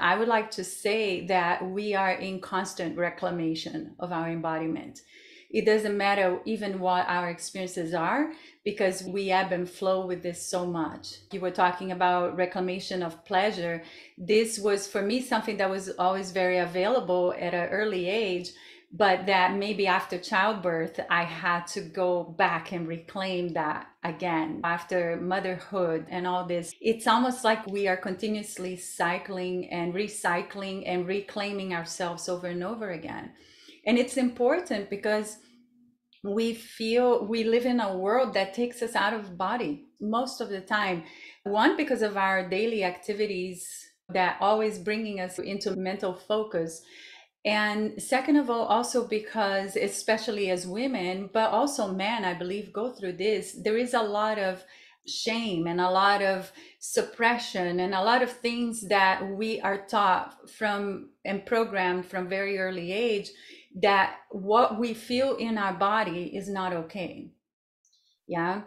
I would like to say that we are in constant reclamation of our embodiment. It doesn't matter even what our experiences are, because we ebb and flow with this so much. You were talking about reclamation of pleasure. This was for me something that was always very available at an early age, but that maybe after childbirth, I had to go back and reclaim that again. After motherhood and all this, it's almost like we are continuously cycling and recycling and reclaiming ourselves over and over again. And it's important because we feel we live in a world that takes us out of body most of the time. One, because of our daily activities that always bringing us into mental focus. And second of all, also because, especially as women, but also men, I believe, go through this, there is a lot of shame and a lot of suppression and a lot of things that we are taught from and programmed from very early age, that what we feel in our body is not okay. Yeah.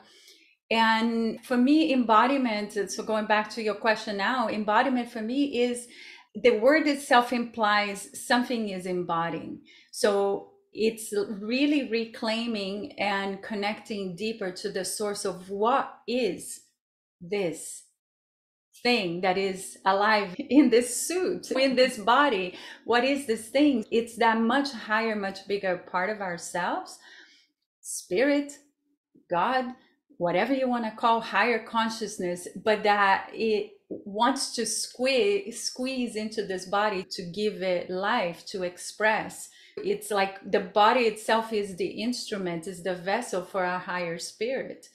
And for me, embodiment, so going back to your question now, embodiment for me is, the word itself implies something is embodying. So it's really reclaiming and connecting deeper to the source of what is this thing that is alive in this suit, in this body. What is this thing? It's that much higher, much bigger part of ourselves, spirit, God, whatever you want to call higher consciousness, but that it wants to squeeze into this body to give it life, to express. It's like the body itself is the instrument, is the vessel for our higher spirit.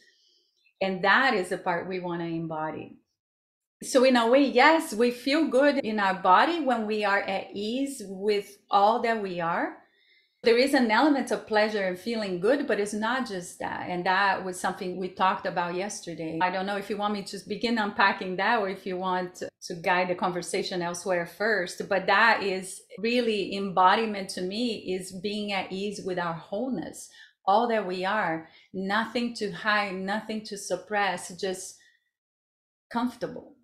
And that is the part we want to embody. So in a way, yes, we feel good in our body when we are at ease with all that we are. There is an element of pleasure and feeling good, but it's not just that. And that was something we talked about yesterday. I don't know if you want me to begin unpacking that, or if you want to guide the conversation elsewhere first. But that is really embodiment to me, is being at ease with our wholeness, all that we are, nothing to hide, nothing to suppress, just comfortable.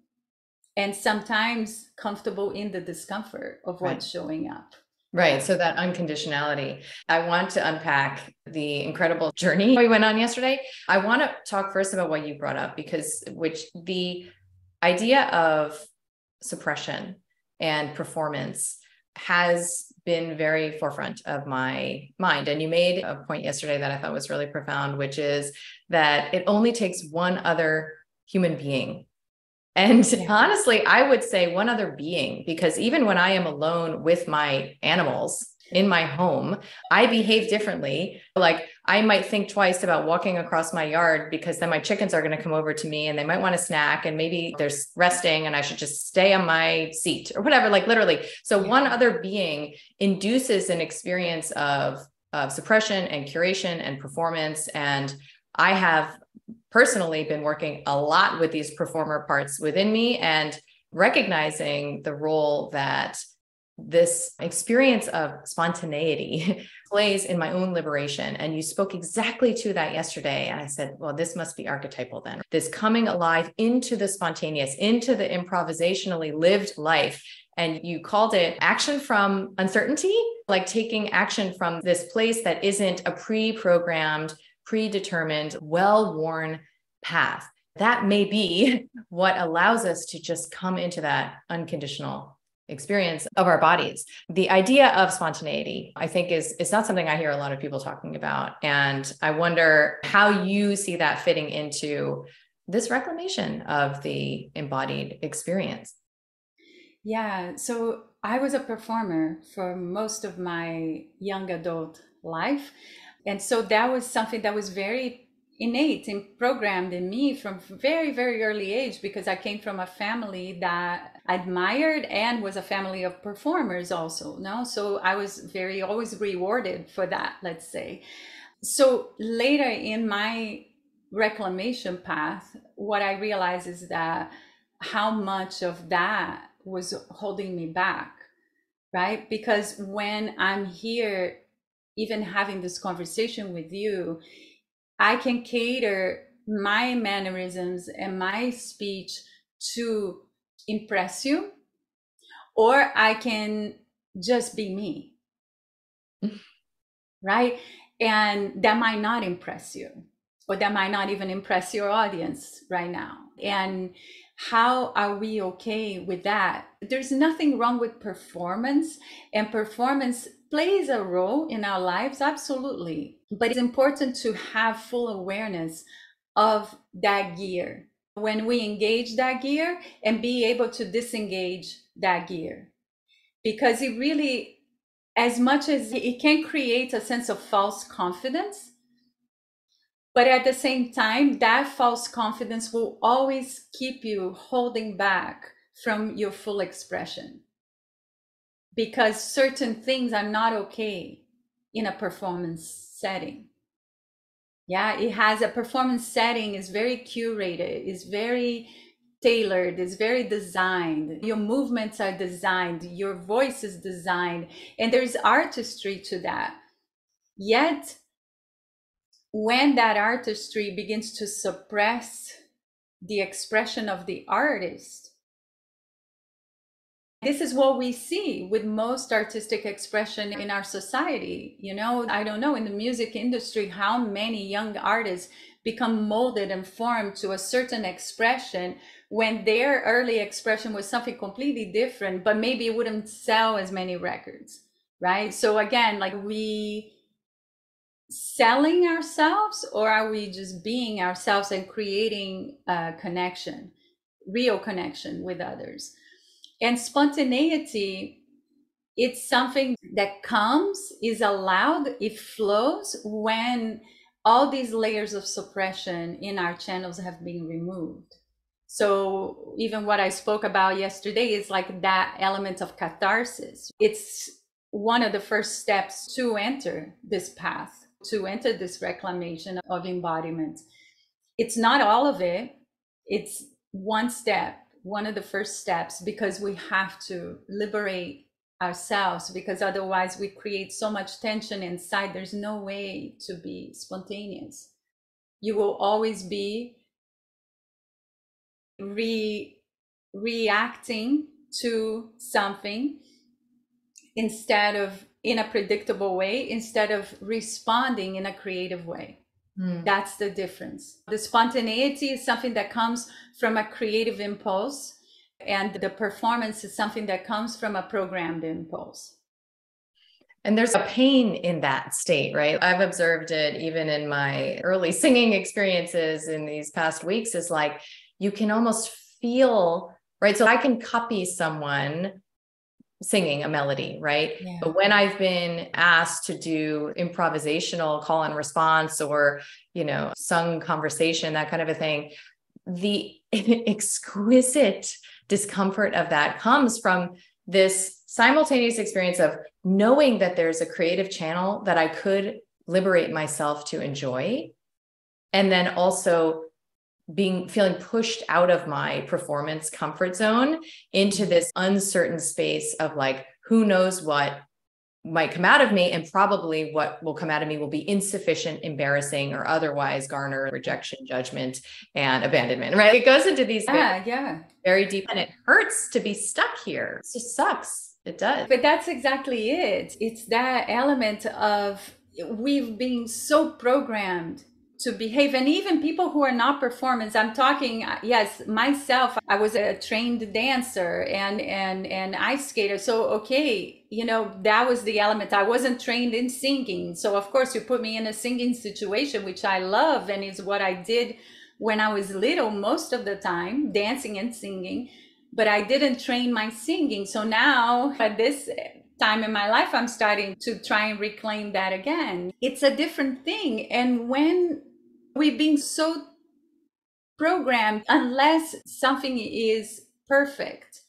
And sometimes comfortable in the discomfort of what's showing up. Right. So that unconditionality, I want to unpack the incredible journey we went on yesterday. I want to talk first about what you brought up, because the idea of suppression and performance has been very forefront of my mind. And you made a point yesterday that I thought was really profound, which is that it only takes one other human being. And honestly, I would say one other being, because even when I am alone with my animals in my home, I behave differently. Like I might think twice about walking across my yard, because then my chickens are going to come over to me and they might want a snack, and maybe they're resting and I should just stay on my seat or whatever, like literally. So one other being induces an experience of suppression and curation and performance. And I have personally been working a lot with these performer parts within me, and recognizing the role that this experience of spontaneity plays in my own liberation. And you spoke exactly to that yesterday. And I said, well, this must be archetypal then. This coming alive into the spontaneous, into the improvisationally lived life. And you called it action from uncertainty, like taking action from this place that isn't a pre-programmed, predetermined, well-worn path. That may be what allows us to just come into that unconditional experience of our bodies. The idea of spontaneity, I think, is not something I hear a lot of people talking about. And I wonder how you see that fitting into this reclamation of the embodied experience. Yeah, so I was a performer for most of my young adult life. And so that was something that was very innate and programmed in me from very, very early age, because I came from a family that admired and was a family of performers also. No, so I was very always rewarded for that, let's say. So later in my reclamation path, what I realized is that how much of that was holding me back, right? Because when I'm here, even having this conversation with you, I can cater my mannerisms and my speech to impress you, or I can just be me, right? And that might not impress you, or that might not even impress your audience right now. And how are we okay with that? There's nothing wrong with performance, and performance plays a role in our lives, absolutely. But it's important to have full awareness of that gear when we engage that gear, and be able to disengage that gear. Because it really, as much as it can create a sense of false confidence, but at the same time, that false confidence will always keep you holding back from your full expression, because certain things are not okay in a performance setting. Yeah, it has a performance setting, is very curated, is very tailored, is very designed. Your movements are designed, your voice is designed, and there's artistry to that. Yet, when that artistry begins to suppress the expression of the artist, this is what we see with most artistic expression in our society. You know, I don't know, in the music industry, how many young artists become molded and formed to a certain expression when their early expression was something completely different, but maybe it wouldn't sell as many records, right? So again, like, we selling ourselves, or are we just being ourselves and creating a connection, real connection with others? And spontaneity, it's something that comes, is allowed, it flows when all these layers of suppression in our channels have been removed. So even what I spoke about yesterday is like that element of catharsis. It's one of the first steps to enter this path, to enter this reclamation of embodiment. It's not all of it. It's one step, one of the first steps, because we have to liberate ourselves, because otherwise we create so much tension inside. There's no way to be spontaneous. You will always be reacting to something instead of in a predictable way, instead of responding in a creative way. That's the difference. The spontaneity is something that comes from a creative impulse, and the performance is something that comes from a programmed impulse. And there's a pain in that state, right? I've observed it even in my early singing experiences in these past weeks, is like, you can almost feel, right? So I can copy someone singing a melody, right? Yeah. But when I've been asked to do improvisational call and response, or, you know, sung conversation, that kind of a thing, the exquisite discomfort of that comes from this simultaneous experience of knowing that there's a creative channel that I could liberate myself to enjoy, and then also feeling pushed out of my performance comfort zone into this uncertain space of like, who knows what might come out of me, and probably what will come out of me will be insufficient, embarrassing, or otherwise garner rejection, judgment, and abandonment, right? It goes into these very deep, and it hurts to be stuck here. It just sucks. It does. But that's exactly it. It's that element of, we've been so programmed to behave. And even people who are not performers, I'm talking, yes, myself, I was a trained dancer and ice skater. So, okay, you know, that was the element. I wasn't trained in singing. So of course you put me in a singing situation, which I love, and is what I did when I was little, most of the time, dancing and singing, but I didn't train my singing. So now at this time in my life, I'm starting to try and reclaim that again. It's a different thing. And when we've been so programmed, unless something is perfect,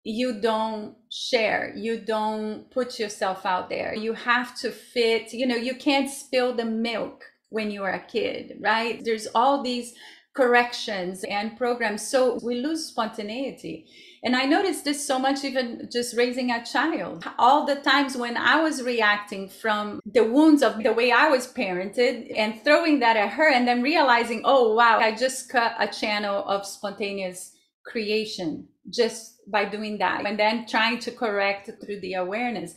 you don't share, you don't put yourself out there. You have to fit, you know, you can't spill the milk when you are a kid, right? There's all these corrections and programs. So we lose spontaneity. And I noticed this so much, even just raising a child. All the times when I was reacting from the wounds of the way I was parented and throwing that at her, and then realizing, oh, wow, I just cut a channel of spontaneous creation just by doing that, and then trying to correct through the awareness.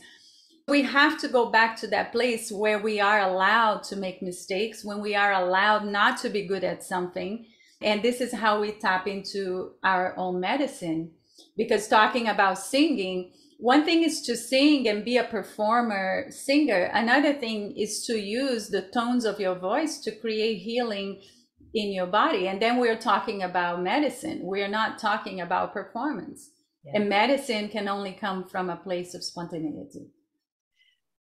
We have to go back to that place where we are allowed to make mistakes, when we are allowed not to be good at something. And this is how we tap into our own medicine. Because talking about singing, one thing is to sing and be a performer singer. Another thing is to use the tones of your voice to create healing in your body. And then we're talking about medicine. We're not talking about performance. Yeah. And medicine can only come from a place of spontaneity.